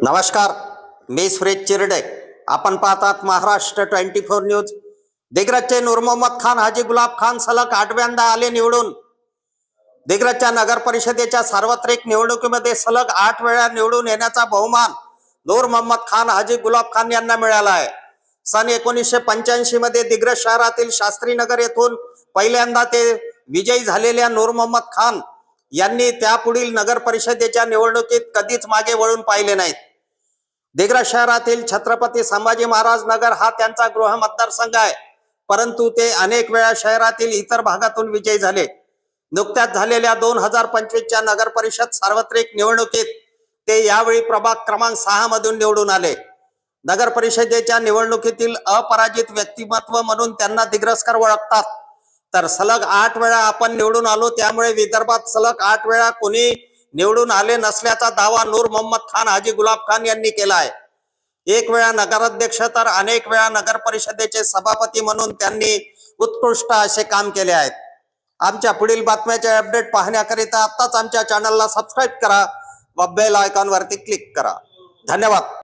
नमस्कार, मी सुरेश चिरडे. आपण पाहतात महाराष्ट्र 24 न्यूज. दिग्रजचे नूर मोहम्मद खान हाजी गुलाब खान सलग 8व्यांदा आले निवडून. दिग्रजच्या नगर परिषदेच्या सार्वत्रिक निवडणुकीमध्ये सलग 8 वेळा निवडून येण्याचा बहुमान नूर मोहम्मद खान हाजी गुलाब खान यांना मिळाला आहे. सन 1985 मध्ये दिग्रज शहरातील शास्त्रीनगर येथून पहिल्यांदा ते विजयी झालेल्या नूर मोहम्मद खान यांनी त्यापुढील नगर परिषदेच्या निवडणुकीत कधीच मागे वळून पाहिले नाहीत. दिग्रज शहरातील छत्रपती संभाजी महाराज नगर हा त्यांचा गृह मतदारसंघ आहे, परंतु ते अनेक वेळा शहरातील इतर भागातून विजयी झाले. नुकत्याच झालेल्या 2025च्या नगर परिषद सार्वत्रिक निवडणुकीत ते यावेळी प्रभाग क्रमांक 6 मधून निवडून आले. नगर परिषदेच्या निवडणुकीतील अपराजित व्यक्तिमत्व म्हणून त्यांना दिग्रजकर ओळखतात. तर सलग 8 वेळा आपण निवडून आलो, त्यामुळे विदर्भात सलग 8 वेळा कोणी निवडून आले नसल्याचा दावा नूर मोहम्मद खान हाजी गुलाब खान यांनी केला आहे. एक वेळा नगराध्यक्ष तर अनेक वेळा नगर परिषदेचे सभापती म्हणून त्यांनी उत्कृष्ट असे काम केले आहेत. आमच्या पुढील बातम्याचे अपडेट पाहण्याकरिता आताच आमच्या चॅनलला सबस्क्राईब करा व बेल आयकॉन वरती क्लिक करा. धन्यवाद.